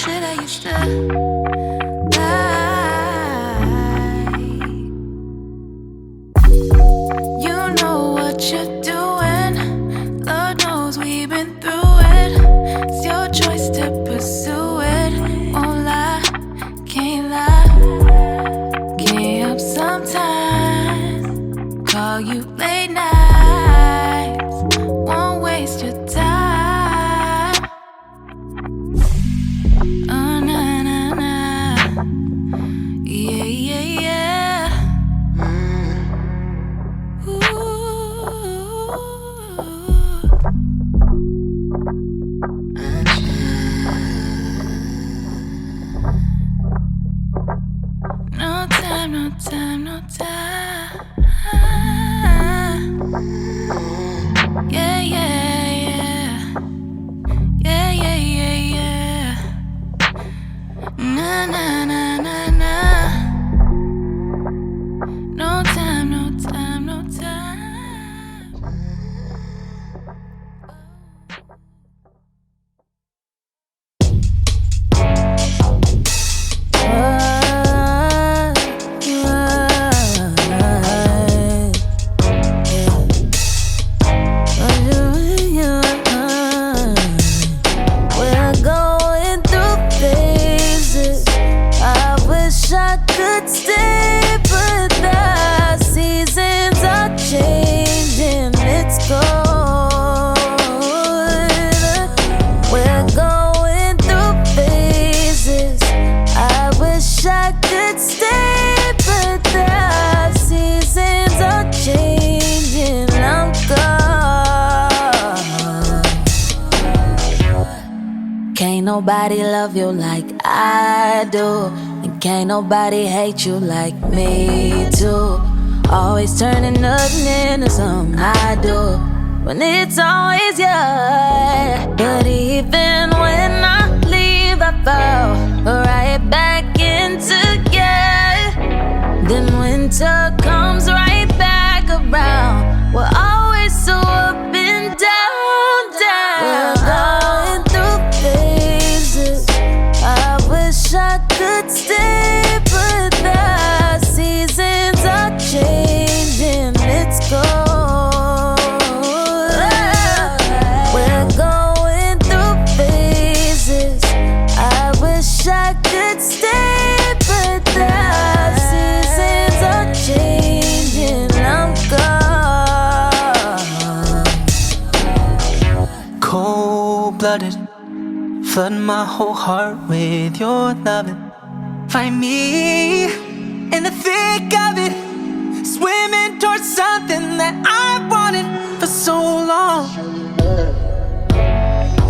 shit I used to like. You know what you're doing. Lord knows we've been through it. It's your choice to pursue it. Won't lie, can't lie. Can't help sometimes. Call you late nights. Won't waste your time. Oh, nah, nah, nah. Yeah, yeah, yeah. Ooh. No time, no time, no time. Yeah, yeah, yeah. Yeah, yeah, yeah, yeah. Na, na, na, na, na. No time, no time, no time. We're going through phases. I wish I could stay, but the seasons are changing. It's cold. We're going through phases. I wish I could stay, but the seasons are changing. I'm gone. Can't nobody love you like I do, and can't nobody hate you like me too. Always turning nothing into something I do, when it's always you. But even when I leave, I fall right back into you. Then winter comes right back around. We're always so up and down, down. We're going through phases. I wish I could stay, but the seasons are changing. It's cold. We're going through phases. I wish I could stay, but the seasons are changing. I'm gone. Cold-blooded, flood my whole heart with your loving. Find me in the thick of it, swimming towards something that I wanted for so long.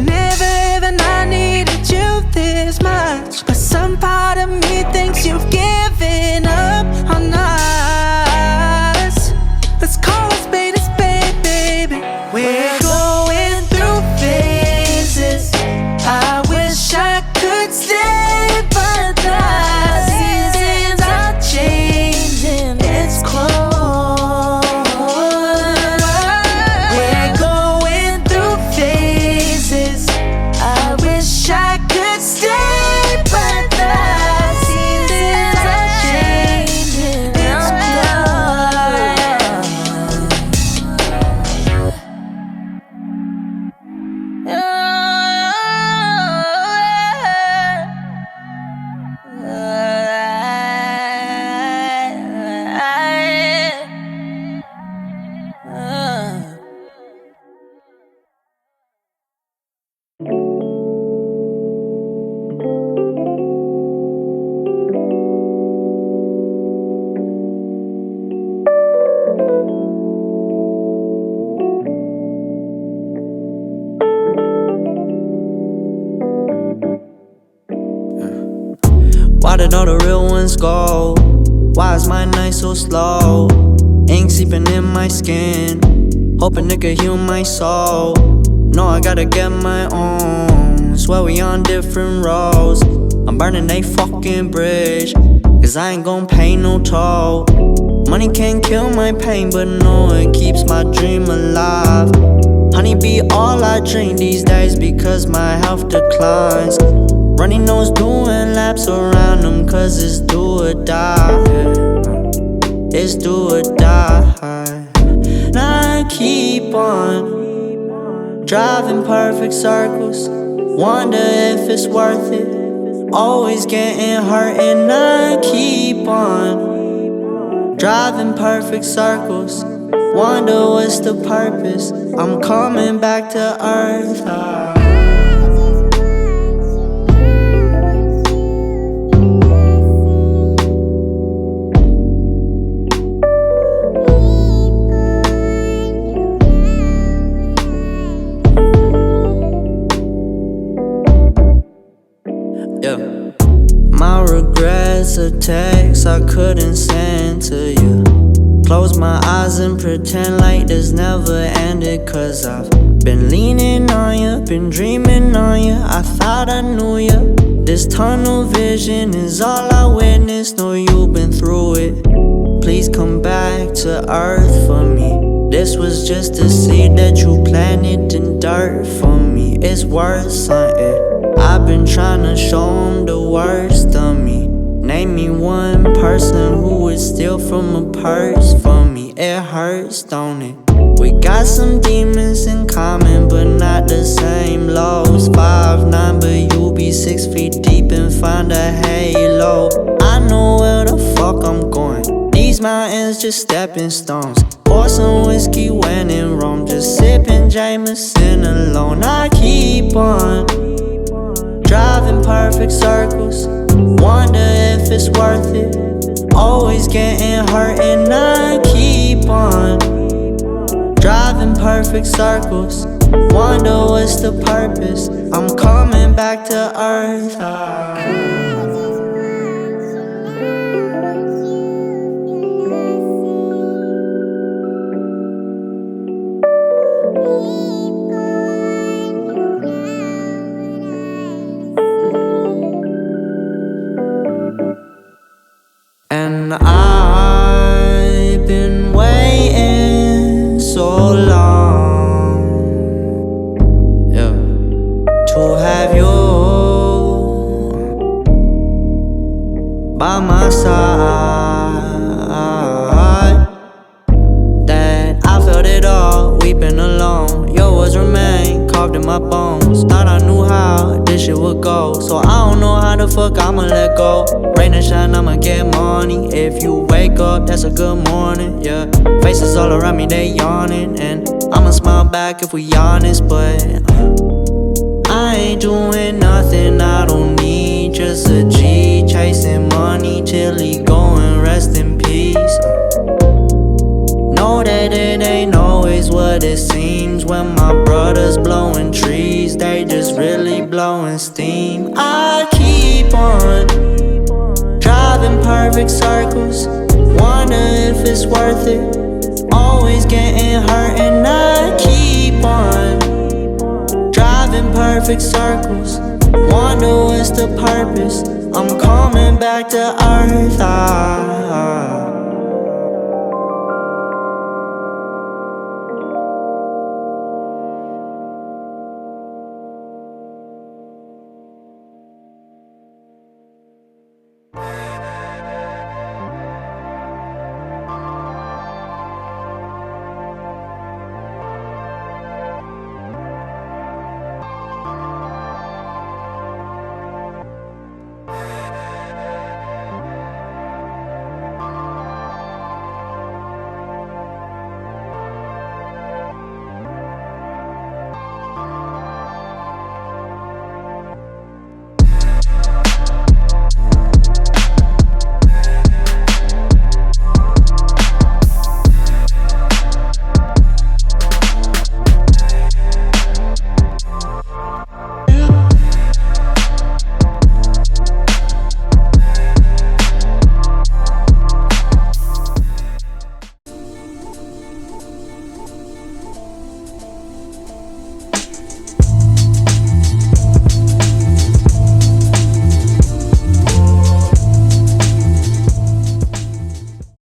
Never even I needed you this much, but some part of me thinks you've given up on us. Let's call a spade, baby. We're going through phases. I wish I could stay, but the seasons are changing. It's cold. We're going through phases. I wish I could stay, but the seasons are changing. It's Why did all the real ones go? Why is my night so slow? Ink seeping in my skin, hoping it could heal my soul. No, I gotta get my own. Swear we on different roads. I'm burning a fucking bridge, cause I ain't gon' pay no toll. Money can't kill my pain, but no, it keeps my dream alive. Honey be all I drink these days because my health declines. Running nose doing laps around them, cause it's do or die. It's do or die. Now I keep on driving perfect circles, wonder if it's worth it. Always getting hurt and I keep on driving perfect circles, wonder what's the purpose. I'm coming back to earth. Yeah. My regrets are texts I couldn't send to you. Close my eyes and pretend like this never ended, cause I've been leaning on you, been dreaming on you. I thought I knew you. This tunnel vision is all I witnessed. Know you've been through it. Please come back to earth for me. This was just a seed that you planted in dirt for me. It's worth something. I've been trying to show them the worst of me. Name me one person who would steal from a purse for me. It hurts, don't it? We got some demons in common, but not the same lows. 5'9", but you be 6 feet deep and find a halo. I know where the fuck I'm going. These mountains just stepping stones. Pour some whiskey when in Rome, just sipping Jameson alone. I keep on driving perfect circles, wonder if it's worth it. Always getting hurt and I keep on driving perfect circles, wonder what's the purpose. I'm coming back to earth. And I've been waiting so long, yeah, to have you by my side. That I felt it all, weeping alone. Your words remain carved in my bones. Thought I knew how this shit would go, so I don't know how the fuck I'ma let go. Rain and shine, I'ma get money. If you wake up, that's a good morning, yeah. Faces all around me, they yawning, and I'ma smile back if we honest. But I ain't doing nothing I don't need. Just a G chasing money till he go and rest in peace. Know that it ain't always what it seems. When my brothers blowing trees, they just really blowing steam. I keep on driving perfect circles, wonder if it's worth it. Always getting hurt and I keep on driving perfect circles, wonder what's the purpose. I'm coming back to earth.